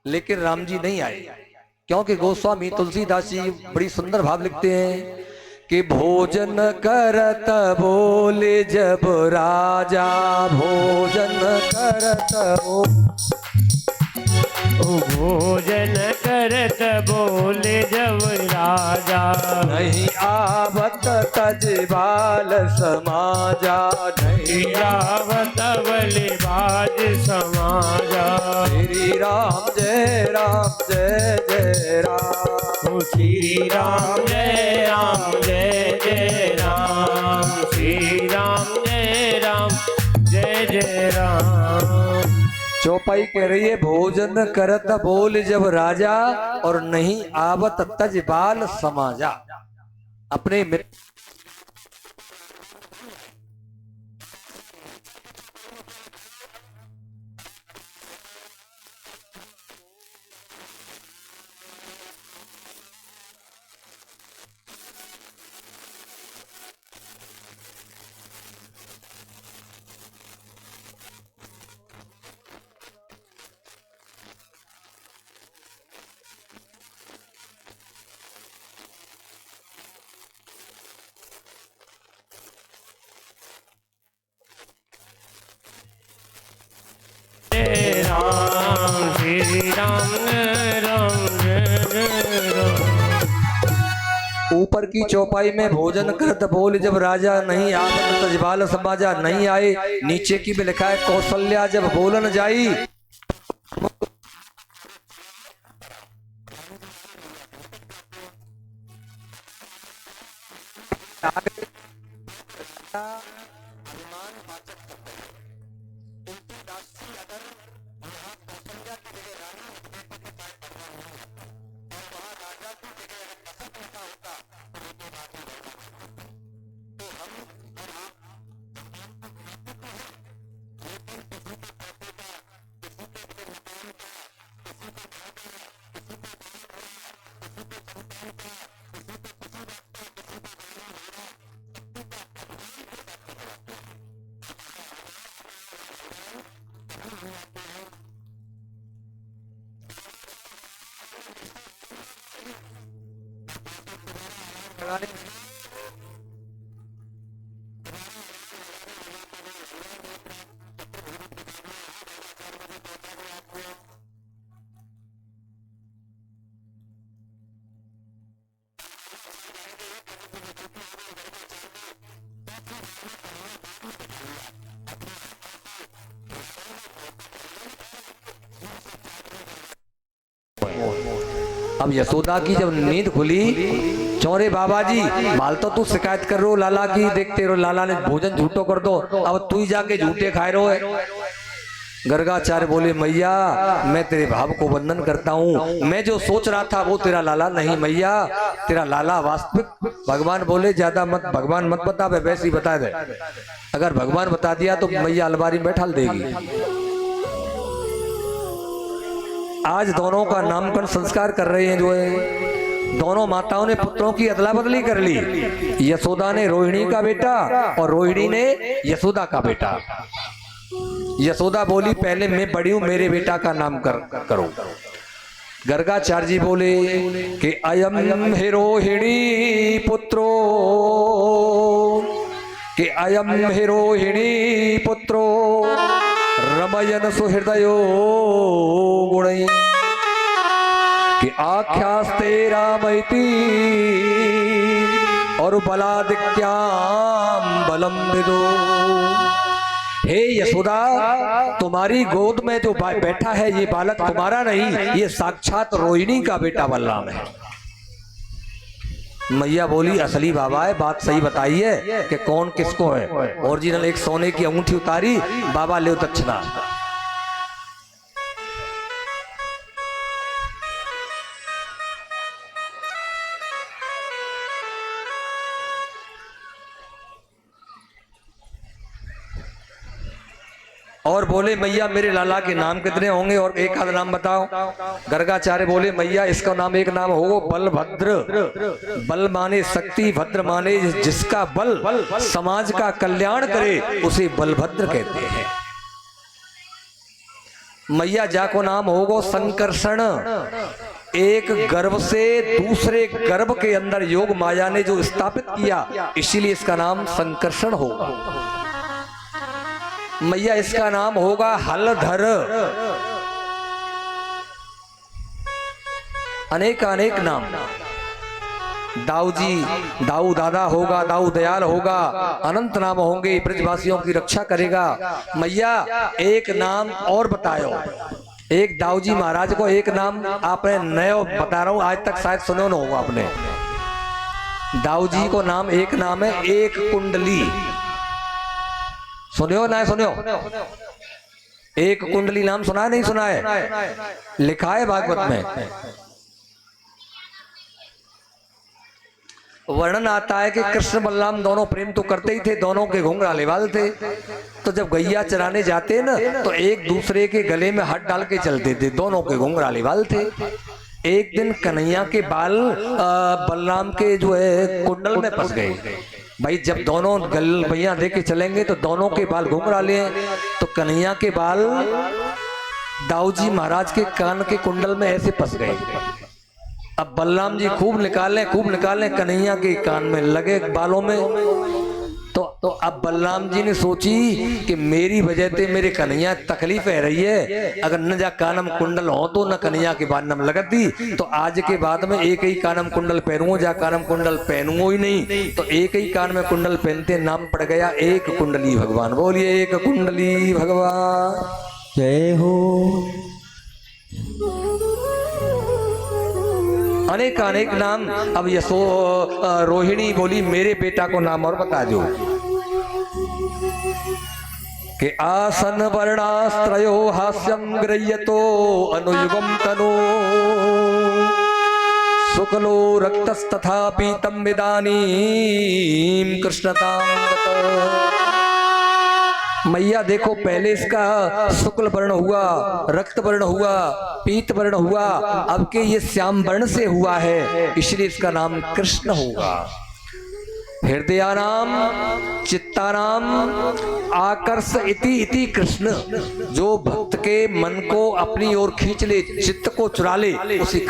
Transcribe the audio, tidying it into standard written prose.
लेकिन राम जी नहीं आए, क्योंकि गोस्वामी तुलसीदास जी बड़ी सुंदर भाव लिखते हैं कि भोजन करत बोले जब राजा, भोजन करत भोजन करत बोले जब राजा, नहीं आवत तज बाल समाजा, नहीं आवत बलि बाज समाजा। श्री राम जय राम जय जय राम, श्री राम जय राम जय जय राम, श्री राम जय राम जय जय राम। चौपाई कह रही है भोजन करत बोल जब राजा, और नहीं आवत तज बाल समाजा। अपने मित्र राम श्री राम राम जय राम। ऊपर की चौपाई में भोजन करत बोल जब राजा, नहीं आवत तज बाल समाजा नहीं आए। नीचे की में लिखा है कौशल्या जब बोलन जाई, अब यशोदा की जब नींद खुली, चौरे बाबा जी माल तो तू शिकायत कर रो लाला की, देखते रहो लाला ने भोजन झूठो कर दो, अब तू ही जाके झूठे खाए रो है। गर्गाचार्य बोले मैया मैं तेरे भाव को वंदन करता हूँ, मैं जो सोच रहा था वो तेरा लाला नहीं मैया, तेरा लाला वास्तविक। भगवान बोले ज्यादा मत, भगवान मत बता, वैसे ही बता दे, अगर भगवान बता दिया तो मैया अलमारी में बैठा देगी। आज दोनों का नामकरण संस्कार कर रहे हैं, जो है दोनों माताओं ने पुत्रों की अदला बदली कर ली। यशोदा ने रोहिणी का बेटा और रोहिणी ने यशोदा का बेटा। यशोदा बोली पहले मैं बड़ी हूं, मेरे बेटा का नाम करो। गर्गाचार्य जी बोले कि अयम हे रोहिणी पुत्रो, कि अयम हे रोहिणी पुत्रो रमयन सुहृदयो गुणै, कि आख्यास्ते रामैति और बलादिक्याम बलम विदो। हे यशोदा तुम्हारी गोद में जो बैठा है ये बालक तुम्हारा नहीं, ये साक्षात रोहिणी का बेटा बलराम है। मैया बोली असली बाबा है, बात सही बताई है कि कौन किसको है। ओरिजिनल एक सोने की अंगूठी उतारी, बाबा ले दक्षिणा। और बोले मैया मेरे लाला के नाम कितने होंगे और एक आध नाम बताओ। गर्गाचार्य बोले मैया इसका नाम एक नाम हो बलभद्र। बल माने शक्ति, भद्र माने जिसका बल समाज का कल्याण करे उसे बलभद्र कहते हैं। मैया जा को नाम होगा संकर्षण। एक गर्भ से दूसरे गर्भ के अंदर योग माया ने जो स्थापित किया, इसीलिए इसका नाम संकर्षण होगा। मैया इसका नाम होगा हलधर। अनेक अनेक नाम, दाऊ जी, दाऊ दादा होगा, दाऊ दयाल होगा, अनंत नाम होंगे, ब्रजवासियों की रक्षा करेगा। मैया एक नाम और बतायो, एक दाऊ जी महाराज को एक नाम आपने नया बता रहा हूं, आज तक शायद सुनो ना होगा आपने। दाऊ जी को नाम एक नाम है एक कुंडली, सुनियो ना सुनियो, एक कुंडली नाम सुना है नहीं सुना है? लिखा है भागवत में। वर्णन आता है कि कृष्ण बलराम दोनों प्रेम तो करते ही थे, दोनों के घुंघराले वाल थे। तो जब गैया चराने जाते ना तो एक दूसरे के गले में हाथ डाल के चलते थे, दोनों के घुंघराले वाल थे। एक दिन कन्हैया के बाल बलराम के जो है कुंडल में फंस गए। भाई जब दोनों गल भैया दे के चलेंगे तो दोनों के बाल घुंघराले हैं, तो कन्हैया के बाल दाऊ जी महाराज के कान के कुंडल में ऐसे फंस गए। अब बलराम जी खूब निकाले कन्हैया के कान में लगे बालों में। तो अब बलराम जी ने सोची कि मेरी वजह से मेरे कन्हैया तकलीफ है रही है, अगर न जा कानम कुंडल हो तो न कन्हैया के बाद नम लगत दी, तो आज के बाद में एक ही कानम कुंडल पहनूंगा, जा कानम कुंडल पहनूंगा ही नहीं। तो एक ही कान में कुंडल पहनते नाम पड़ गया एक कुंडली भगवान। बोलिए एक कुंडली भगवान जय हो। अनेक अनेक नाम। अब यशो रोहिणी बोली मेरे बेटा को नाम और बता दो कि आसन वर्णास्त्रयो हास्यम गृह्यतो अनुयुगम तनो शुक्लो रक्तस्तथा पीतम विदानीम कृष्णतां। मैया देखो पहले इसका शुक्ल वर्ण हुआ, रक्त वर्ण हुआ, पीत वर्ण हुआ, अब के ये श्याम वर्ण से हुआ है, इसलिए इसका नाम कृष्ण होगा। हृदयानाम चित्तानाम आकर्ष इति इति कृष्ण। जो भक्त के मन को अपनी ओर खींच ले, चित्त को चुरा ले, उसी